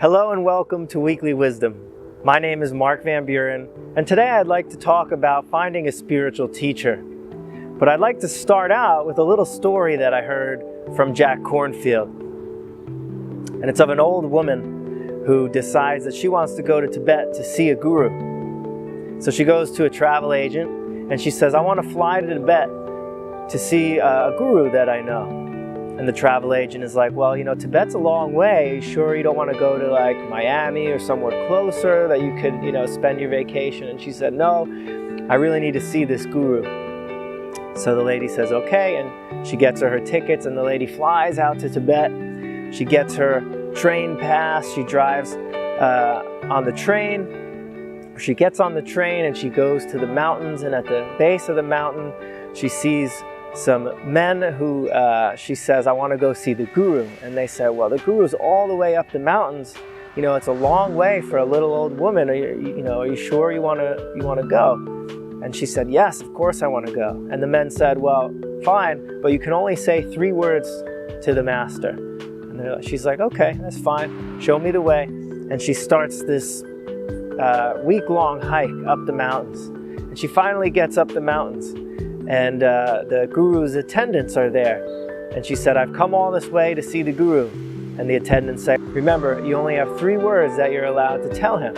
Hello and welcome to Weekly Wisdom. My name is Mark Van Buren, and today I'd like to talk about finding a spiritual teacher. But I'd like to start out with a little story that I heard from Jack Kornfield. And it's of an old woman who decides that she wants to go to Tibet to see a guru. So she goes to a travel agent and she says, I want to fly to Tibet to see a guru that I know. And the travel agent is like, well, Tibet's a long way. Are you sure you don't want to go to like Miami or somewhere closer that you could, spend your vacation? And she said, no, I really need to see this guru. So the lady says, okay. And she gets her tickets and the lady flies out to Tibet. She gets her train pass. She drives on the train. She gets on the train and she goes to the mountains. And at the base of the mountain, she sees some men who she says, I want to go see the guru. And they say, well, the guru's all the way up the mountains. It's a long way for a little old woman. Are you sure you want to go? And she said, yes, of course I want to go. And the men said, well, fine, but you can only say 3 words to the master. And she's like, okay, that's fine. Show me the way. And she starts this week-long hike up the mountains. And she finally gets up the mountains. And the guru's attendants are there. And she said, I've come all this way to see the guru. And the attendants say, remember, you only have 3 words that you're allowed to tell him.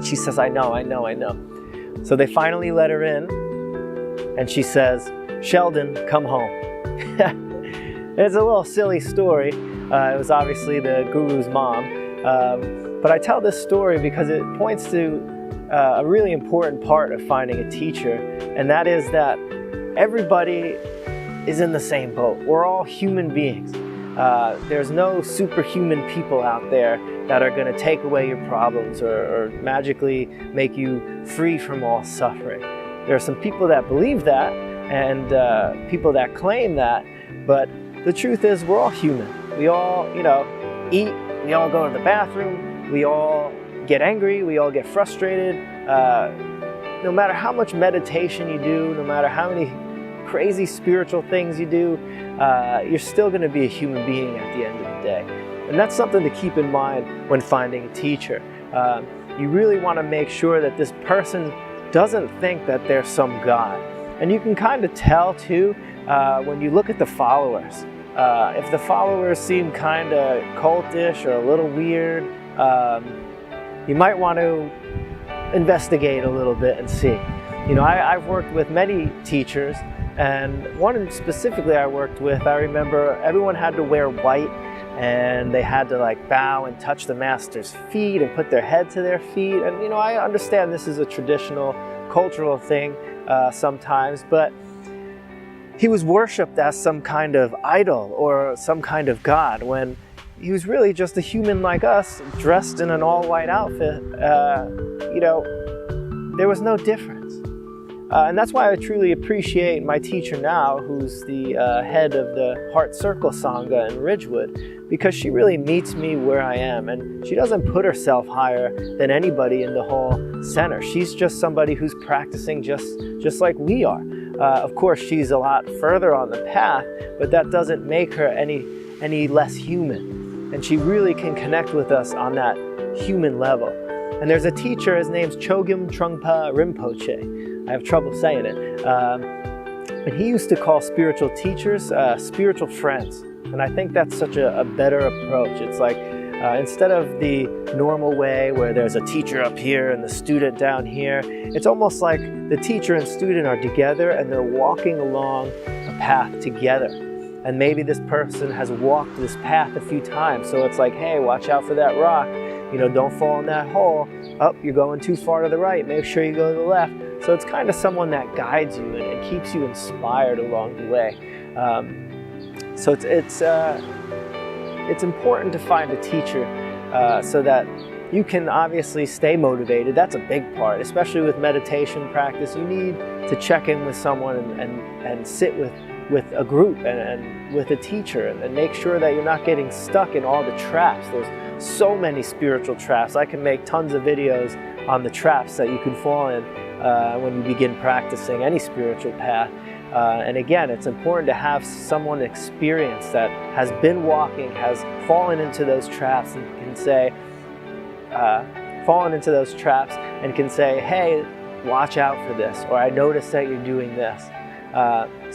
She says, I know. So they finally let her in. And she says, Sheldon, come home. It's a little silly story. It was obviously the guru's mom. But I tell this story because it points to a really important part of finding a teacher, and that is that everybody is in the same boat. We're all human beings. There's no superhuman people out there that are going to take away your problems or magically make you free from all suffering. There are some people that believe that and people that claim that, but the truth is we're all human. We all, eat, we all go to the bathroom, we all get angry, we all get frustrated. No matter how much meditation you do, no matter how many crazy spiritual things you do, you're still going to be a human being at the end of the day. And that's something to keep in mind when finding a teacher. You really want to make sure that this person doesn't think that they're some god. And you can kind of tell too when you look at the followers. If the followers seem kind of cultish or a little weird, you might want to investigate a little bit and see. I've worked with many teachers, and one specifically I worked with, I remember everyone had to wear white, and they had to bow and touch the master's feet and put their head to their feet. And I understand this is a traditional cultural thing sometimes, but he was worshipped as some kind of idol or some kind of god when he was really just a human like us, dressed in an all-white outfit. There was no difference. And that's why I truly appreciate my teacher now, who's the head of the Heart Circle Sangha in Ridgewood, because she really meets me where I am, and she doesn't put herself higher than anybody in the whole center. She's just somebody who's practicing just like we are. Of course, she's a lot further on the path, but that doesn't make her any less human. And she really can connect with us on that human level. And there's a teacher, his name's Chogyam Trungpa Rinpoche. I have trouble saying it. But he used to call spiritual teachers spiritual friends. And I think that's such a better approach. It's like instead of the normal way where there's a teacher up here and the student down here, it's almost like the teacher and student are together and they're walking along a path together. And maybe this person has walked this path a few times. So it's like, hey, watch out for that rock. Don't fall in that hole. Oh, you're going too far to the right. Make sure you go to the left. So it's kind of someone that guides you and keeps you inspired along the way. So it's important to find a teacher so that you can obviously stay motivated. That's a big part, especially with meditation practice. You need to check in with someone and sit with a group and with a teacher and make sure that you're not getting stuck in all the traps. There's so many spiritual traps. I can make tons of videos on the traps that you can fall in when you begin practicing any spiritual path. And again, it's important to have someone experienced that has been walking, has fallen into those traps, and can say, hey, watch out for this, or I noticed that you're doing this.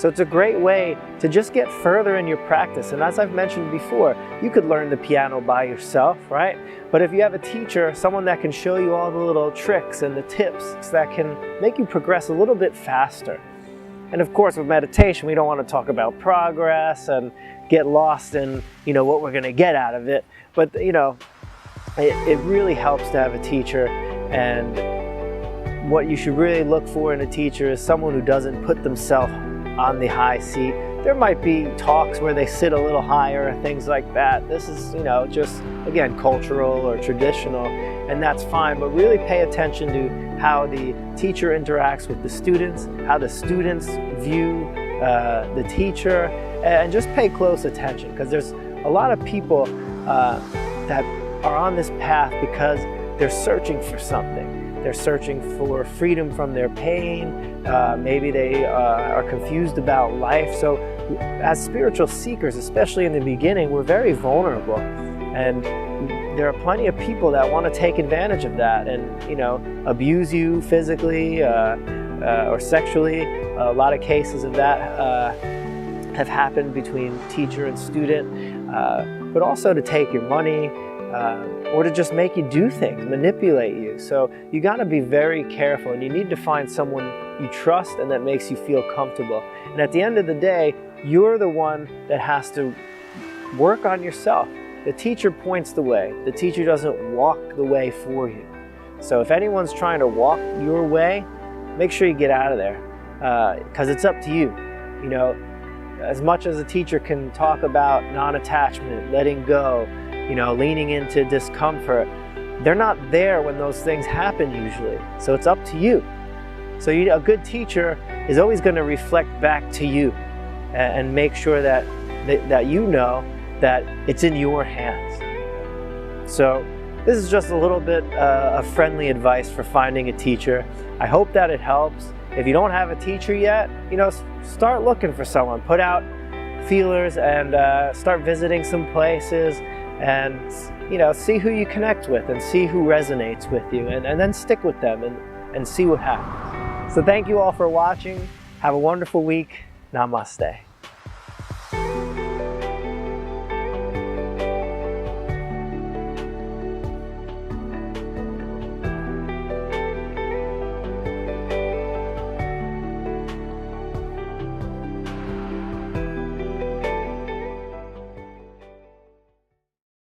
So it's a great way to just get further in your practice. And as I've mentioned before, you could learn the piano by yourself, right? But if you have a teacher, someone that can show you all the little tricks and the tips that can make you progress a little bit faster. And of course, with meditation, we don't want to talk about progress and get lost in, what we're going to get out of it. But, it really helps to have a teacher. And what you should really look for in a teacher is someone who doesn't put themselves on the high seat. There might be talks where they sit a little higher, things like that. This is, just, again, cultural or traditional, and that's fine. But really pay attention to how the teacher interacts with the students, how the students view the teacher, and just pay close attention, because there's a lot of people that are on this path because they're searching for something. They're searching for freedom from their pain. Maybe they are confused about life. So as spiritual seekers, especially in the beginning, we're very vulnerable. And there are plenty of people that want to take advantage of that and, abuse you physically or sexually. A lot of cases of that have happened between teacher and student, but also to take your money, or to just make you do things, manipulate you. So you got to be very careful, and you need to find someone you trust and that makes you feel comfortable. And at the end of the day, you're the one that has to work on yourself. The teacher points the way. The teacher doesn't walk the way for you. So if anyone's trying to walk your way, make sure you get out of there, because it's up to you. As much as a teacher can talk about non-attachment, letting go, leaning into discomfort, they're not there when those things happen usually. So it's up to you. So a good teacher is always going to reflect back to you and make sure that that it's in your hands. So this is just a little bit of friendly advice for finding a teacher. I hope that it helps. If you don't have a teacher yet, start looking for someone. Put out feelers and start visiting some places, and see who you connect with and see who resonates with you, and then stick with them and see what happens. So thank you all for watching. Have a wonderful week. Namaste.